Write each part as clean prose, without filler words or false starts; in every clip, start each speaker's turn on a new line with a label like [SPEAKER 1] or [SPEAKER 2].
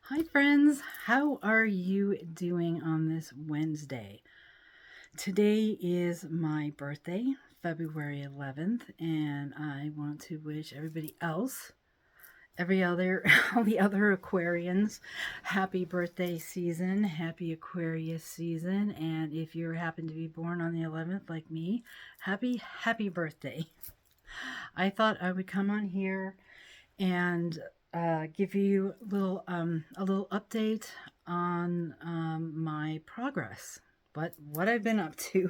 [SPEAKER 1] Hi, friends. How are you doing on this Wednesday? Today is my birthday, February 11th, and I want to wish everybody else, all the other Aquarians, happy birthday season, happy Aquarius season, and if you happen to be born on the 11th like me, happy birthday. I thought I would come on here and give you a little update on my progress, but what I've been up to.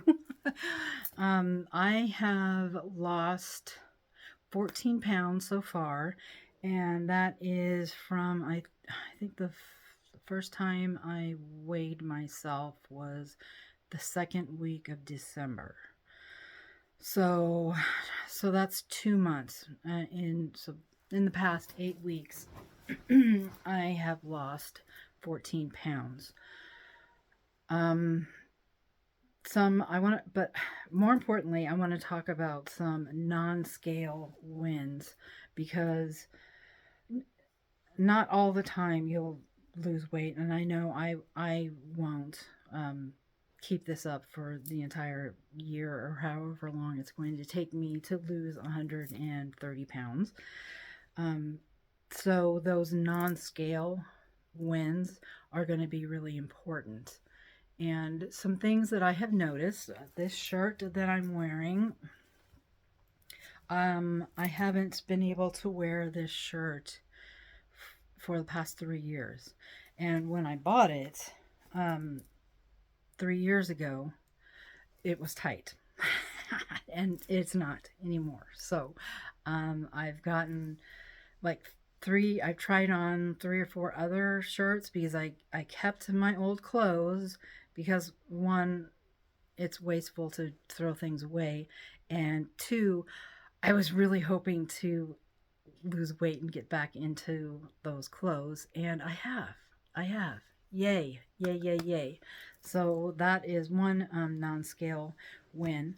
[SPEAKER 1] I have lost 14 pounds so far, and that is from I think the first time I weighed myself was the second week of December. So, so that's 2 months. In the past 8 weeks, I have lost 14 pounds. Um, but more importantly, I want to talk about some non-scale wins because not all the time you'll lose weight, and I know I won't keep this up for the entire year or however long it's going to take me to lose 130 pounds. Um, so those non-scale wins are going to be really important. And some things that I have noticed, this shirt that I'm wearing, I haven't been able to wear this shirt for the past 3 years. And when I bought it, um, 3 years ago, it was tight. And it's not anymore. So I've gotten like I've tried on 3 or 4 other shirts because I kept my old clothes because one, it's wasteful to throw things away, and two, I was really hoping to lose weight and get back into those clothes, and I have. Yay, yay, yay, yay. So that is one non-scale win.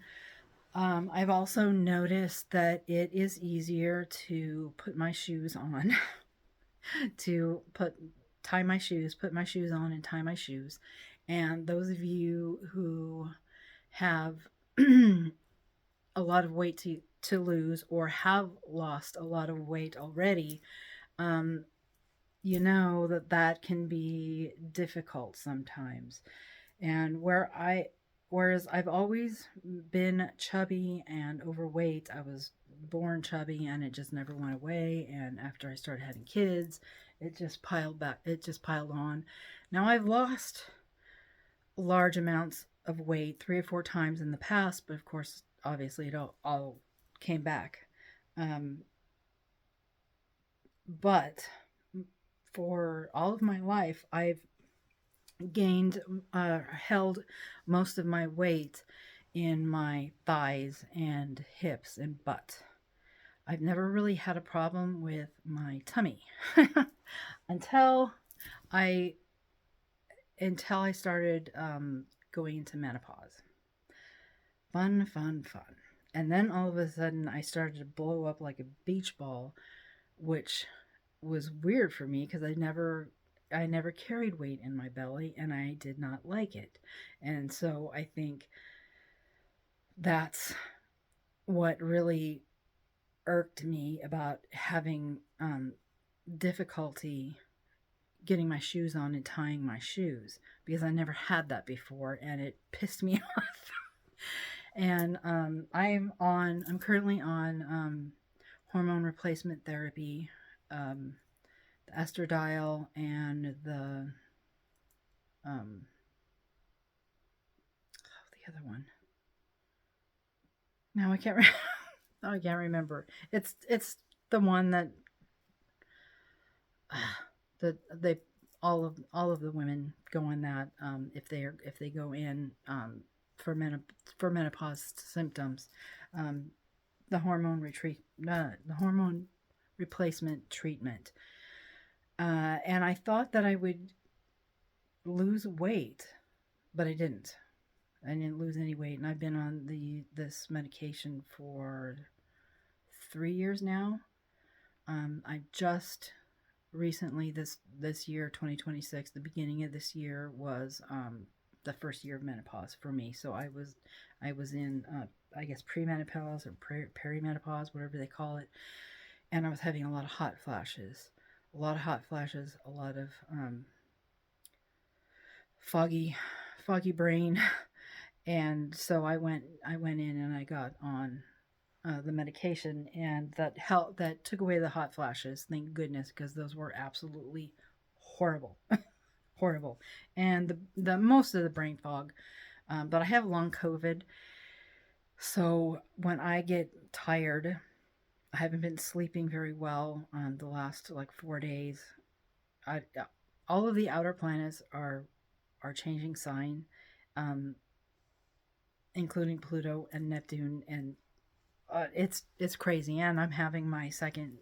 [SPEAKER 1] I've also noticed that it is easier to put my shoes on, to tie my shoes, put my shoes on, and tie my shoes. And those of you who have a lot of weight to lose or have lost a lot of weight already, um, you know that can be difficult sometimes. And whereas I've always been chubby and overweight, I was born chubby and it just never went away. And after I started having kids, it just piled on. Now I've lost large amounts of weight 3 or 4 times in the past, but of course, obviously, it all came back. Um, but for all of my life, I've held most of my weight in my thighs and hips and butt. I've never really had a problem with my tummy until I I started going into menopause. Fun, fun, fun. And then all of a sudden, I started to blow up like a beach ball, which was weird for me because I never carried weight in my belly and I did not like it. And so I think that's what really irked me about having difficulty getting my shoes on and tying my shoes because I never had that before and it pissed me off. And I'm currently on hormone replacement therapy, um, the estradiol and um, the other one. Now I can't. I can't remember. It's the one that the they all of the women go on that if they go in for menopause symptoms, um, the hormone replacement treatment. And I thought that I would lose weight, but I didn't. I didn't lose any weight, and I've been on this medication for 3 years now. I just recently this year, 2026, the beginning of this year was the first year of menopause for me. So I was in I guess premenopause or perimenopause, whatever they call it, and I was having a lot of hot flashes, a lot of foggy, foggy brain, and so I went in and I got on the medication, and that helped. That took away the hot flashes. Thank goodness, because those were absolutely horrible, horrible, and the most of the brain fog. But I have long COVID, so when I get tired, I haven't been sleeping very well the last like 4 days. I all of the outer planets are changing sign, um, including Pluto and Neptune, and it's crazy. And I'm having my second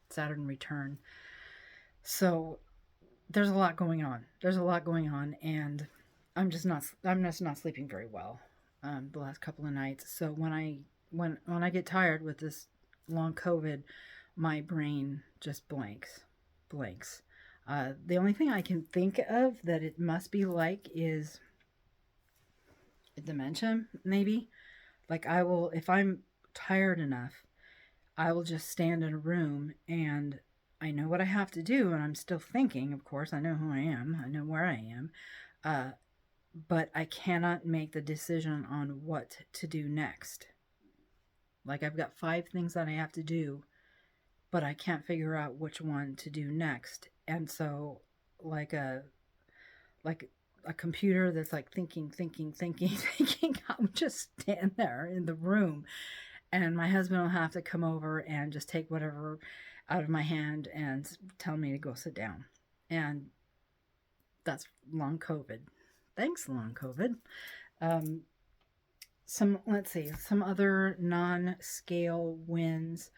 [SPEAKER 1] Saturn return, so there's a lot going on. There's a lot going on, and I'm just not sleeping very well the last couple of nights. So when I get tired with this long COVID, my brain just blanks. The only thing I can think of that it must be like is dementia, maybe. Like I will, if I'm tired enough, I will just stand in a room and I know what I have to do, and I'm still thinking, of course. I know who I am, I know where I am, uh, but I cannot make the decision on what to do next. Like I've got 5 things that I have to do, but I can't figure out which one to do next. And so, like a like a computer that's like thinking, thinking, I would just stand there in the room, and my husband will have to come over and just take whatever out of my hand and tell me to go sit down. And that's long COVID. Thanks, long COVID. Um, let's see, some other non-scale wins.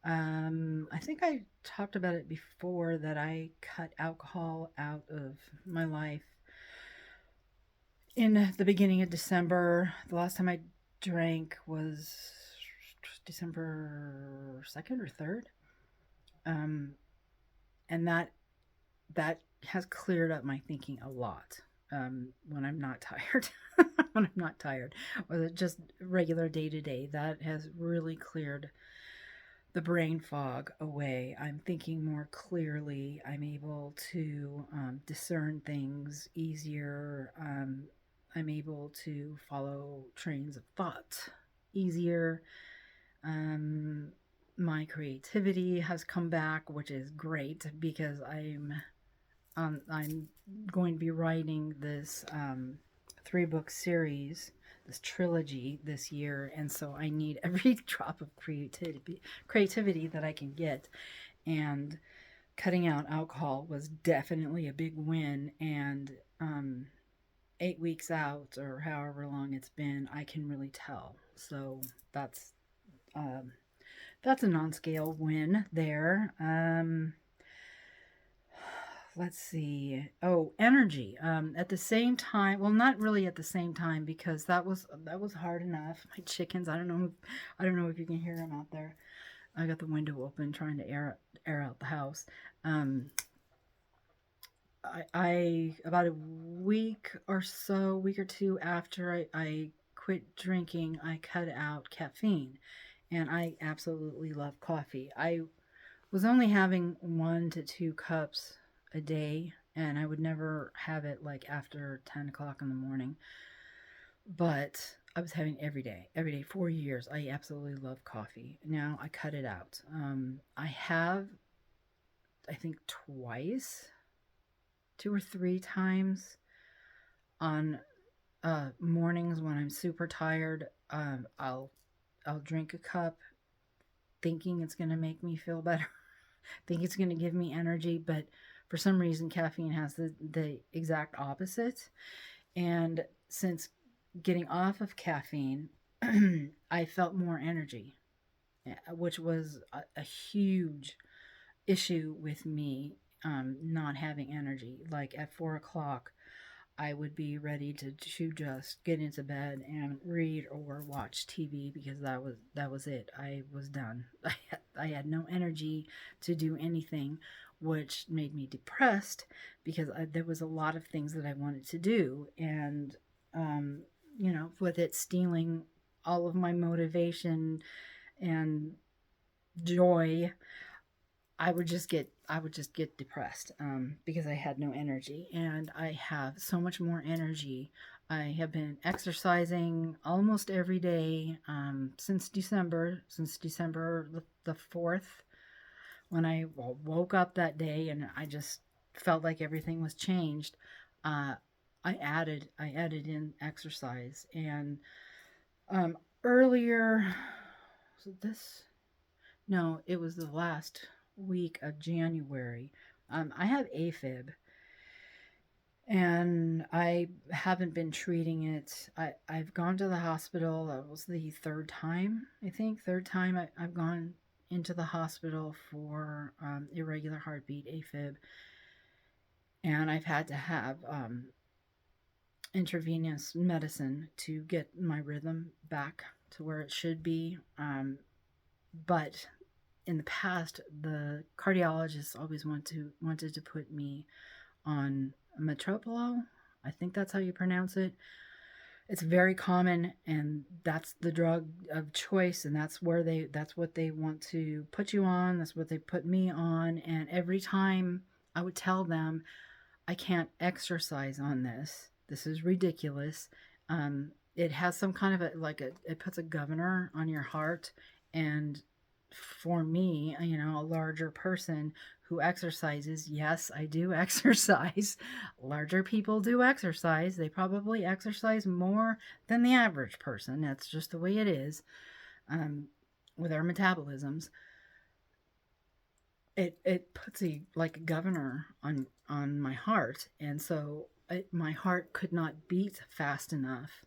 [SPEAKER 1] I think I talked about it before that I cut alcohol out of my life in the beginning of December. The last time I drank was December 2nd or 3rd. Um, and that has cleared up my thinking a lot. When I'm not tired, when I'm not tired, or just regular day to day, that has really cleared the brain fog away. I'm thinking more clearly. I'm able to discern things easier. I'm able to follow trains of thought easier. My creativity has come back, which is great because I'm going to be writing this 3-book series, this trilogy this year, and so I need every drop of creativity that I can get. And cutting out alcohol was definitely a big win. And 8 weeks out, or however long it's been, I can really tell. So um, that's a non-scale win there. Let's see. Oh, energy. At the same time, well, not really at the same time, because that was hard enough. My chickens. I don't know if you can hear them out there. I got the window open, trying to air out the house. Um, I about a week or 2 after I quit drinking, I cut out caffeine, and I absolutely love coffee. I was only having 1 to 2 cups a day, and I would never have it like after 10 o'clock in the morning. But I was having every day, 4 years. I absolutely love coffee. Now I cut it out. I have, I think, twice, 2 or 3 times on mornings when I'm super tired. I'll drink a cup, thinking it's gonna make me feel better, think it's gonna give me energy, but for some reason caffeine has the exact opposite. And since getting off of caffeine, I felt more energy, which was a huge issue with me, not having energy. Like at 4 o'clock, I would be ready to just get into bed and read or watch TV, because that was it. I was done. I had no energy to do anything which made me depressed because there was a lot of things that I wanted to do. And, um, with it stealing all of my motivation and joy, I would just get depressed, because I had no energy, and I have so much more energy. I have been exercising almost every day, since December the 4th, when I woke up that day, and I just felt like everything was changed. Uh, I added in exercise, and um, earlier, was it this? No, it was the last week of January. I have AFib, and I haven't been treating it. I've gone to the hospital. That was the third time, I think. Third time I've gone into the hospital for irregular heartbeat, AFib. And I've had to have intravenous medicine to get my rhythm back to where it should be. But in the past, the cardiologist always wanted to put me on metoprolol. I think that's how you pronounce it. It's very common, and that's the drug of choice, and that's what they want to put you on. That's what they put me on. And every time I would tell them, I can't exercise on this. This is ridiculous. It has some kind of it puts a governor on your heart. And for me, a larger person who exercises, yes, I do exercise. Larger people do exercise. They probably exercise more than the average person. That's just the way it is, with our metabolisms. It puts a governor on my heart, and so my heart could not beat fast enough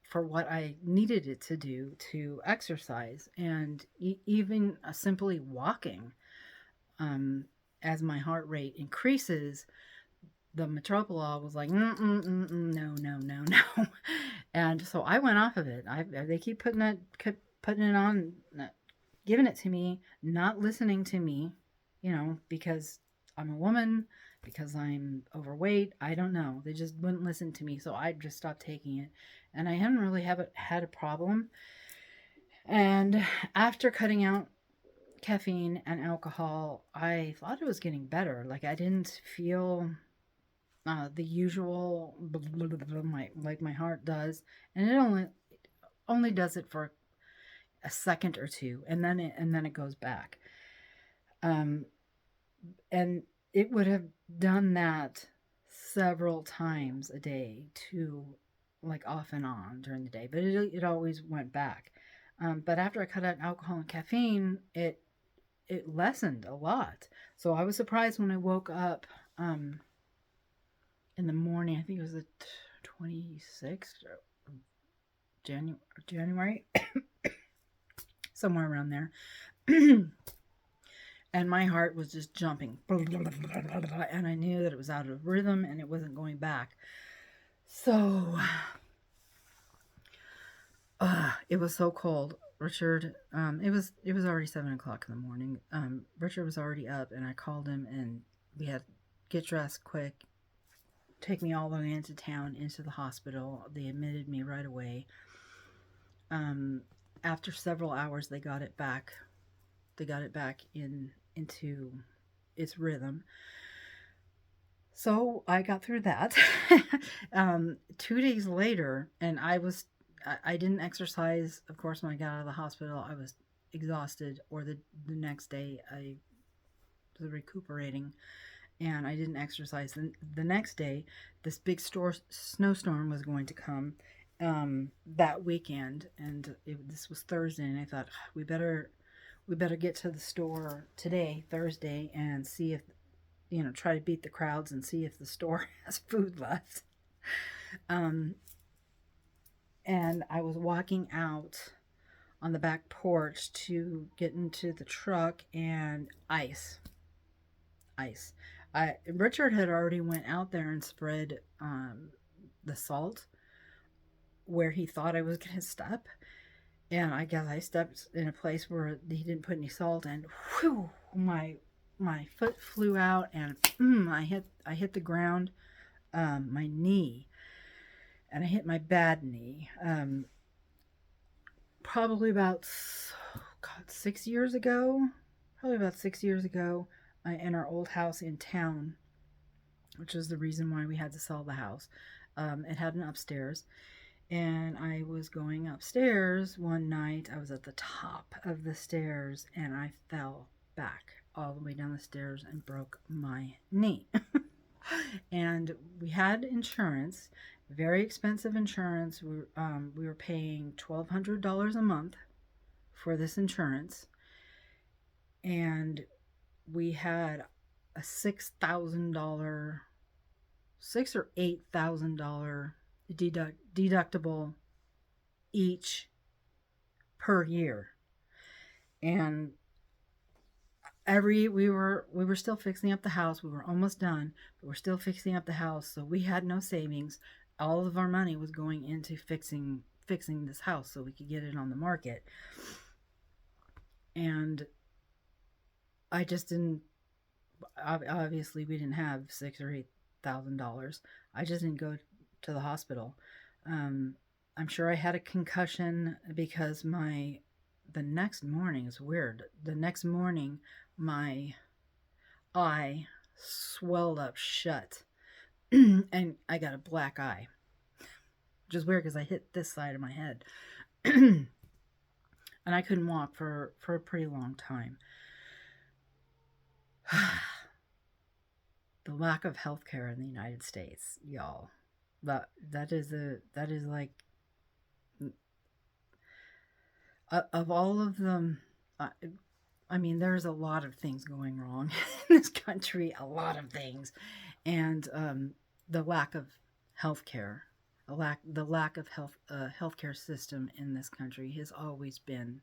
[SPEAKER 1] for what I needed it to do to exercise. And even simply walking, as my heart rate increases, the metoprolol was like, no, no, no, no. And so I went off of it. They kept putting it on, giving it to me, not listening to me, because I'm a woman, because I'm overweight. I don't know. They just wouldn't listen to me. So I just stopped taking it. And I hadn't really had a problem. And after cutting out caffeine and alcohol, I thought it was getting better. Like, I didn't feel the usual like my heart does. And it only does it for a second or two, and then it goes back. And it would have done that several times a day, to like off and on during the day, but it always went back. But after I cut out alcohol and caffeine, it lessened a lot. So I was surprised when I woke up in the morning. I think it was the 26th of January, somewhere around there. And my heart was just jumping. And I knew that it was out of rhythm and it wasn't going back. So it was so cold. Richard, it was already 7 o'clock in the morning. Richard was already up, and I called him, and we had to get dressed quick, take me all the way into town, into the hospital. They admitted me right away. After several hours, they got it back. They got it back into its rhythm. So I got through that. 2 days later, and I didn't exercise, of course, when I got out of the hospital. I was exhausted, or the next day I was recuperating, and I didn't exercise. The next day, this big snowstorm was going to come that weekend, and this was Thursday, and I thought, we better get to the store today, Thursday, and see if, try to beat the crowds and see if the store has food left. And I was walking out on the back porch to get into the truck, and ice. Richard had already went out there and spread the salt where he thought I was going to step. And I guess I stepped in a place where he didn't put any salt, and whew, my my foot flew out, and I hit the ground, my knee, and I hit my bad knee. Probably about, God, 6 years ago. Probably about 6 years ago, in our old house in town, which is the reason why we had to sell the house. It had an upstairs, and I was going upstairs one night. I was at the top of the stairs, and I fell back all the way down the stairs and broke my knee. And we had insurance, very expensive insurance. We were paying $1,200 a month for this insurance, and we had a $6,000, $6 or $8,000 deductible each per year. And we were still fixing up the house. We were almost done, but we're still fixing up the house, so we had no savings. All of our money was going into fixing this house so we could get it on the market. And I just didn't, obviously we didn't have $6,000 or $8,000. I just didn't go to the hospital. I'm sure I had a concussion because the next morning is weird. The next morning, my eye swelled up shut, and I got a black eye, which is weird because I hit this side of my head, and I couldn't walk for a pretty long time. The lack of healthcare in the United States, y'all. That is like, of all of them. I mean, there's a lot of things going wrong in this country, a lot of things, and the lack of healthcare, the lack of healthcare system in this country has always been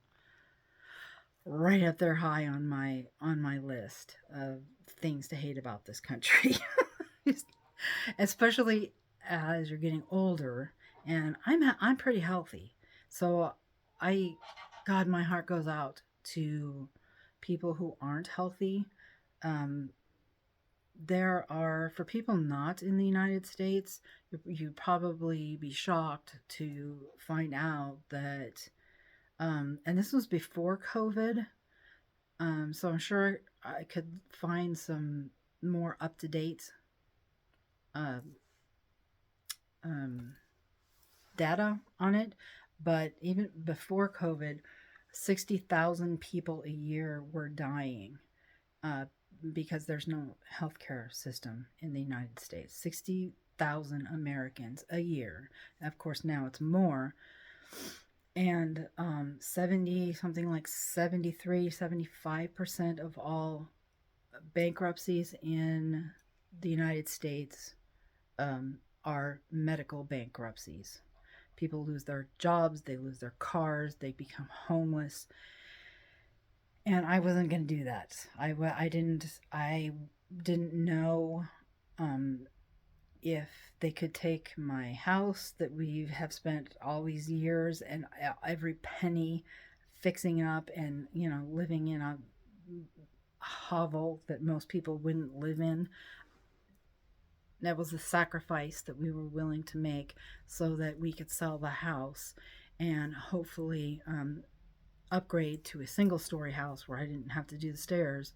[SPEAKER 1] right up there high on my list of things to hate about this country. Especially as you're getting older, and I'm pretty healthy, so God, my heart goes out to people who aren't healthy. Um, there are, for people not in the United States, you'd probably be shocked to find out that, and this was before COVID, so I'm sure I could find some more up to date uh, um, data on it, but even before COVID, 60,000 people a year were dying uh, because there's no healthcare system in the United States. 60,000 Americans a year. Of course, now it's more. And 70, something like 73, 75% of all bankruptcies in the United States are medical bankruptcies. People lose their jobs, they lose their cars, they become homeless. And I wasn't going to do that. I didn't know if they could take my house that we have spent all these years and every penny fixing up, and living in a hovel that most people wouldn't live in. That was a sacrifice that we were willing to make so that we could sell the house and hopefully upgrade to a single story house where I didn't have to do the stairs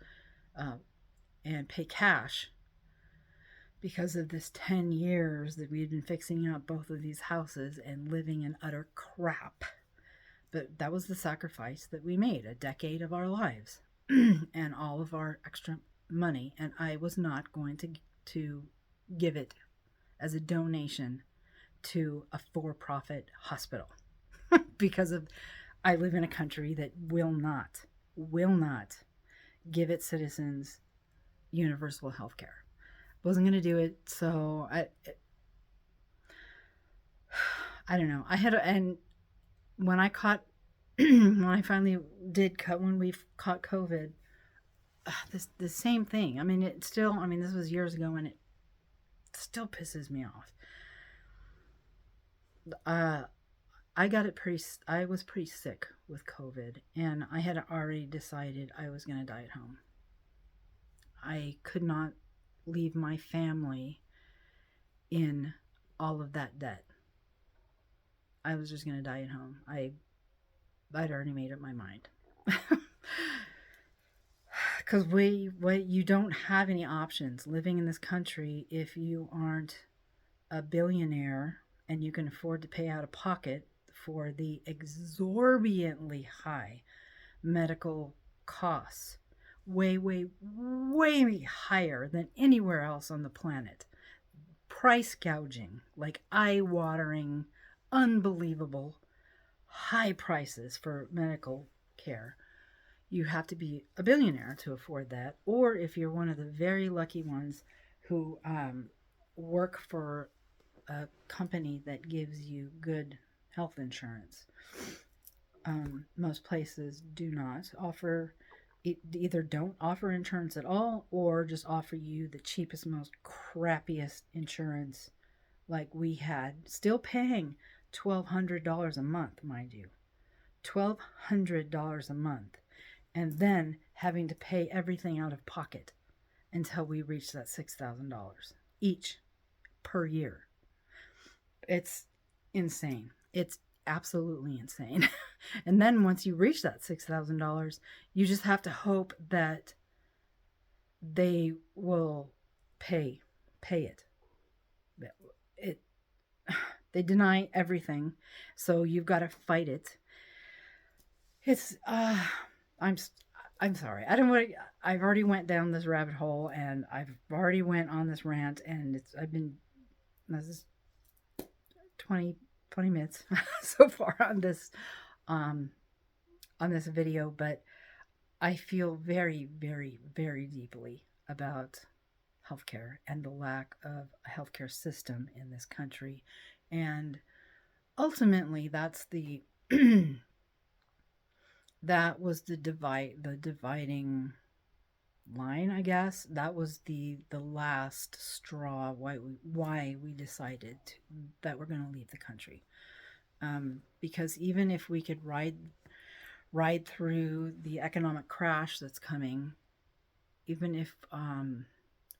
[SPEAKER 1] and pay cash. Because of this 10 years that we had been fixing up both of these houses and living in utter crap. But that was the sacrifice that we made, a decade of our lives and all of our extra money. And I was not going to give it as a donation to a for-profit hospital because I live in a country that will not give its citizens universal health care. Wasn't going to do it, so I don't know. And when I caught when I finally when we caught COVID, the same thing. I mean, this was years ago, and it still pisses me off. I was pretty sick with COVID, and I had already decided I was going to die at home. I could not leave my family in all of that debt. I was just going to die at home. I'd already made up my mind. Because you don't have any options living in this country if you aren't a billionaire and you can afford to pay out of pocket for the exorbitantly high medical costs. Way, way, way higher than anywhere else on the planet. Price gouging, like eye watering, unbelievable high prices for medical care. You have to be a billionaire to afford that, or if you're one of the very lucky ones who work for a company that gives you good health insurance. Most places do not offer, either don't offer insurance at all, or just offer you the cheapest, most crappiest insurance like we had, still paying $1,200 a month, mind you. $1,200 a month, and then having to pay everything out of pocket until we reach that $6,000 each per year. It's insane. It's absolutely insane. And then once you reach that $6,000, you just have to hope that they will pay it. It they deny everything, so you've got to fight it. It's I'm sorry. I don't want to, I've already went down this rabbit hole and I've already went on this rant, and this is 20 minutes so far um on this video, but I feel very, very, very deeply about healthcare and the lack of a healthcare system in this country. And ultimately that's the that was the dividing line, I guess. That was the last straw why we decided that we're going to leave the country. Because even if we could ride through the economic crash that's coming, even if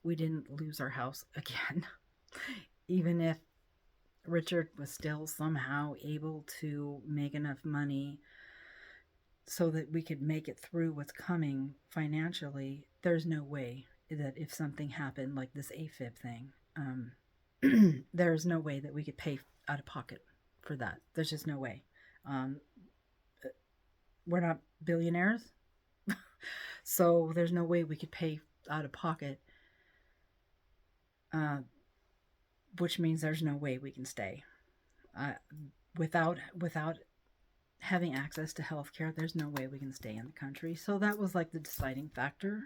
[SPEAKER 1] we didn't lose our house again, even if Richard was still somehow able to make enough money so that we could make it through what's coming financially, there's no way that if something happened like this AFib thing, there's no way that we could pay out of pocket for that. There's just no way. We're not billionaires, so there's no way we could pay out of pocket, which means there's no way we can stay. Without having access to healthcare, there's no way we can stay in the country. So that was like the deciding factor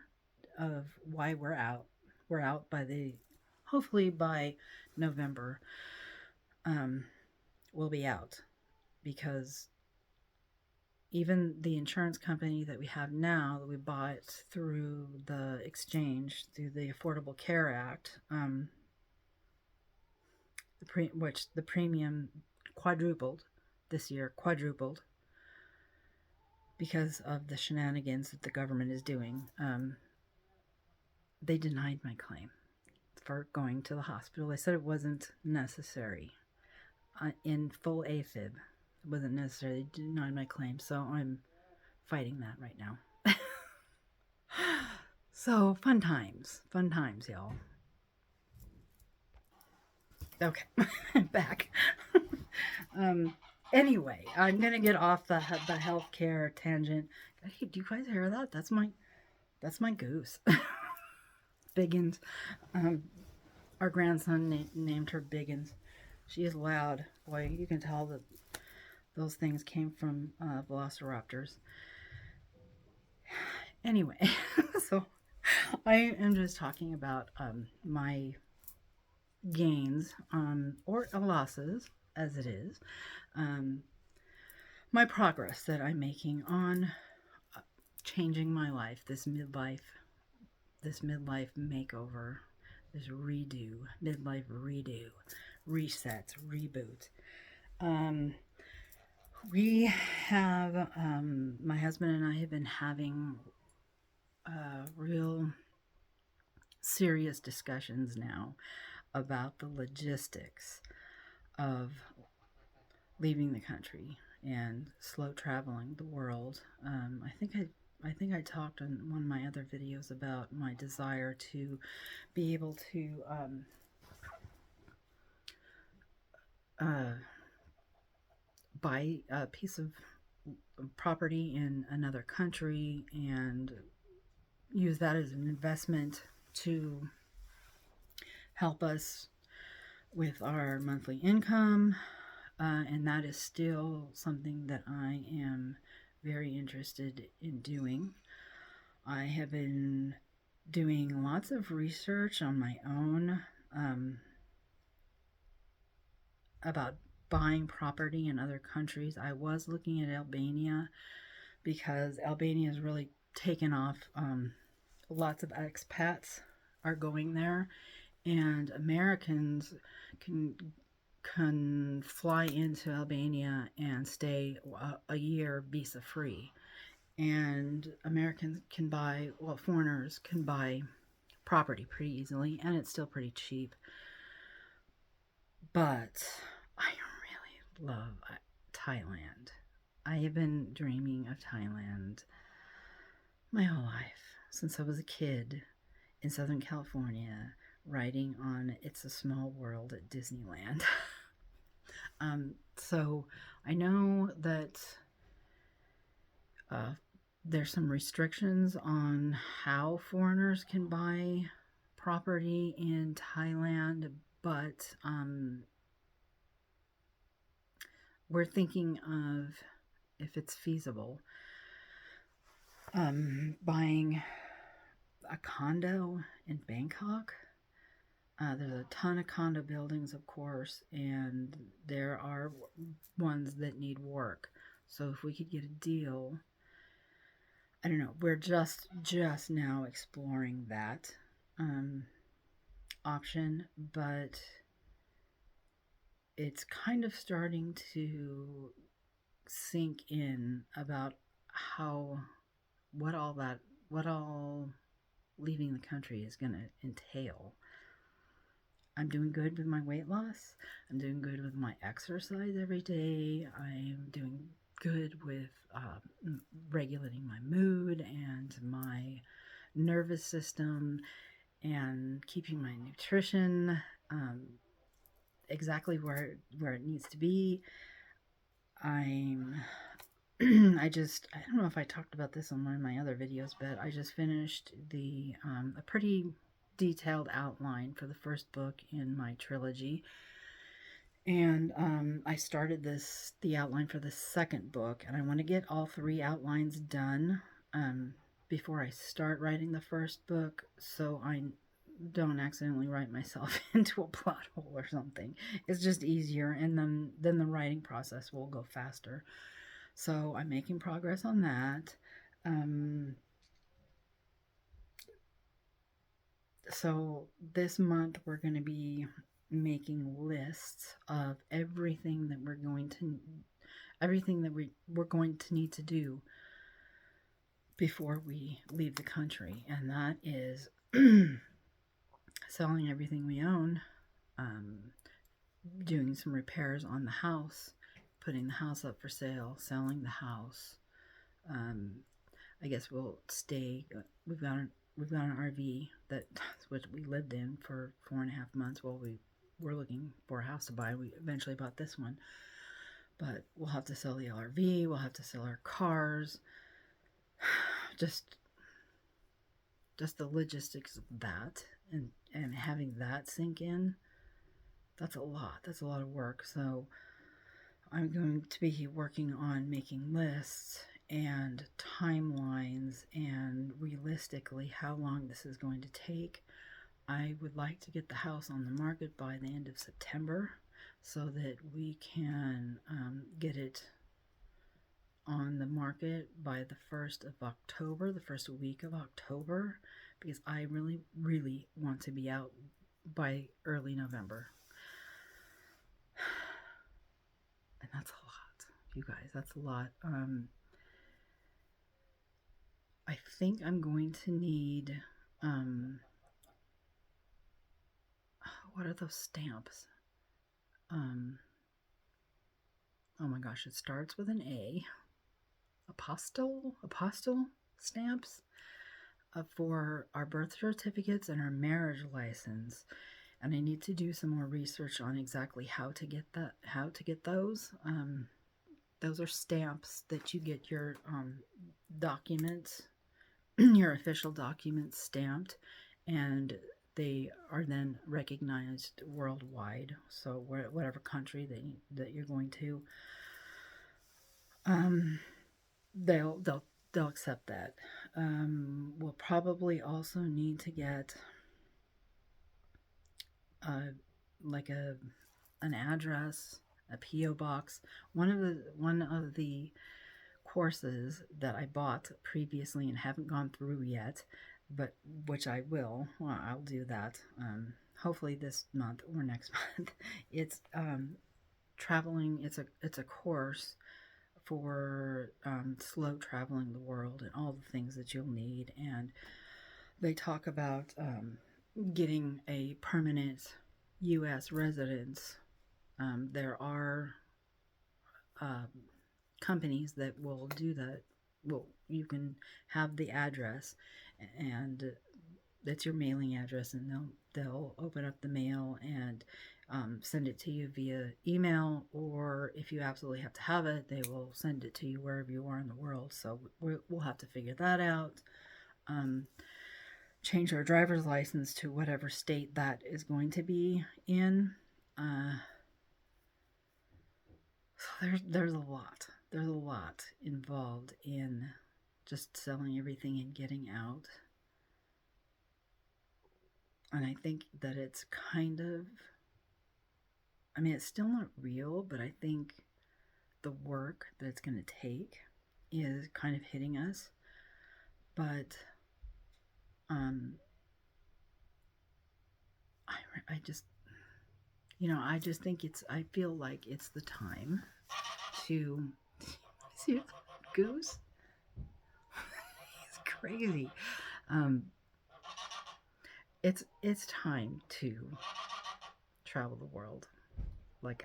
[SPEAKER 1] of why we're out. We're out hopefully by November, we'll be out, because even the insurance company that we have now, that we bought through the exchange, through the Affordable Care Act, which the premium quadrupled this year, because of the shenanigans that the government is doing. They denied my claim for going to the hospital. They said it wasn't necessary. In full AFib, it wasn't necessary. They denied my claim, so I'm fighting that right now. So fun times, y'all. Okay, back. Anyway, I'm gonna get off the healthcare tangent. Hey, do you guys hear that? That's my goose. Biggins. Our grandson named her Biggins. She is loud. Boy, you can tell that those things came from velociraptors. Anyway, so I am just talking about my gains or losses, as it is, my progress that I'm making on changing my life, this midlife makeover, this midlife redo, reset, reboot. We have, my husband and I have been having real serious discussions now about the logistics of leaving the country and slow traveling the world. I think I talked in one of my other videos about my desire to be able to uh, buy a piece of property in another country and use that as an investment to help us with our monthly income. And that is still something that I am very interested in doing. I have been doing lots of research on my own about buying property in other countries. I was looking at Albania because Albania has really taken off. Lots of expats are going there, and Americans can fly into Albania and stay a year visa free. And Americans can buy, well, foreigners can buy property pretty easily, and it's still pretty cheap. But I really love Thailand. I have been dreaming of Thailand my whole life since I was a kid in Southern California riding on It's a Small World at Disneyland. So I know that there's some restrictions on how foreigners can buy property in Thailand, but we're thinking of, if it's feasible, buying a condo in Bangkok. There's a ton of condo buildings, of course, and there are ones that need work. So if we could get a deal, I don't know. We're just now exploring that option, but it's kind of starting to sink in about what all leaving the country is going to entail. I'm doing good with my weight loss. I'm doing good with my exercise every day. I'm doing good with regulating my mood and my nervous system and keeping my nutrition exactly where it needs to be. I don't know if I talked about this on one of my other videos, but I just finished a pretty detailed outline for the first book in my trilogy. And I started the outline for the second book, and I want to get all 3 outlines done before I start writing the first book, so I don't accidentally write myself into a plot hole or something. It's just easier, and then the writing process will go faster. So I'm making progress on that. So this month we're going to be making lists of everything that we're going to need to do before we leave the country, and that is selling everything we own, doing some repairs on the house, putting the house up for sale, selling the house. I guess we'll stay. We've got an RV that's what we lived in for 4.5 months while we were looking for a house to buy. We eventually bought this one, but we'll have to sell the RV. We'll have to sell our cars. Just the logistics of that and having that sink in. That's a lot. That's a lot of work. So I'm going to be working on making lists and timelines and realistically how long this is going to take. I would like to get the house on the market by the end of September so that we can get it on the market by the 1st of October, the first week of October, because I really, really want to be out by early November. And that's a lot, you guys. That's a lot. I think I'm going to need what are those stamps? Um, oh my gosh, it starts with an A. Apostille stamps for our birth certificates and our marriage license. And I need to do some more research on exactly how to get those. Those are stamps that you get your documents, your official documents stamped, and they are then recognized worldwide. So whatever country that you're going to, um, they'll they'll they'll accept that. We'll probably also need to get uh, like an address, a PO box. One of the courses that I bought previously and haven't gone through yet, but which I will. Well, I'll do that. Hopefully this month or next month. It's traveling. It's a course for slow traveling the world and all the things that you'll need. And they talk about getting a permanent U.S. residence. There are uh, companies that will do that. Well, you can have the address, and that's your mailing address, and they'll open up the mail and send it to you via email, or if you absolutely have to have it, they will send it to you wherever you are in the world. So we'll have to figure that out. Change our driver's license to whatever state that is going to be in. So there's a lot. There's a lot involved in just selling everything and getting out. And I think that it's kind of, I mean, it's still not real, but I think the work that it's going to take is kind of hitting us. But I just, I just think I feel like it's the time to see that goose. It's crazy. It's time to travel the world. Like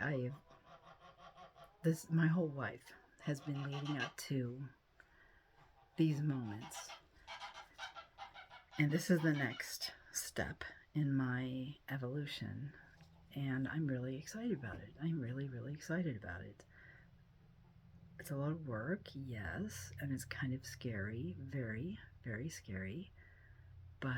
[SPEAKER 1] my whole life has been leading up to these moments, and this is the next step in my evolution, and I'm really excited about it. I'm really, really excited about it. It's a lot of work, yes, and it's kind of scary, very, very scary, but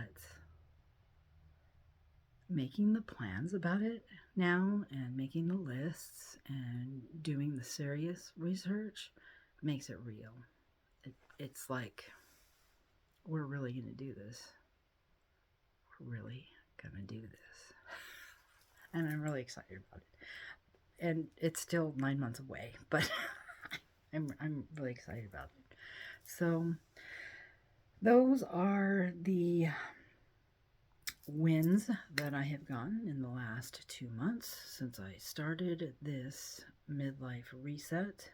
[SPEAKER 1] making the plans about it now and making the lists and doing the serious research makes it real. It's like, we're really going to do this. We're really going to do this. And I'm really excited about it. And it's still 9 months away, but I'm really excited about it. So those are the wins that I have gotten in the last 2 months since I started this midlife reset.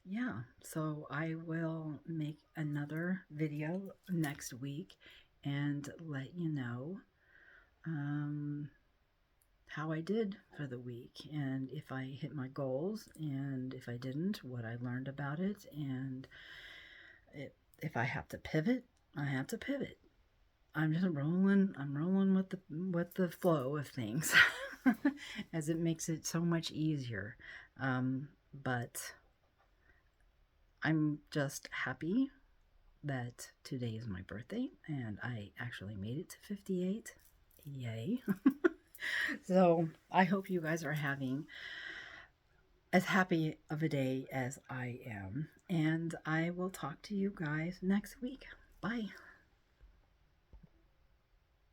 [SPEAKER 1] Yeah, so I will make another video next week and let you know how I did for the week, and if I hit my goals, and if I didn't, what I learned about it, and if I have to pivot, I have to pivot. I'm just rolling. I'm rolling with the flow of things, as it makes it so much easier. But I'm just happy that today is my birthday, and I actually made it to 58. Yay! So I hope you guys are having as happy of a day as I am, and I will talk to you guys next week. Bye.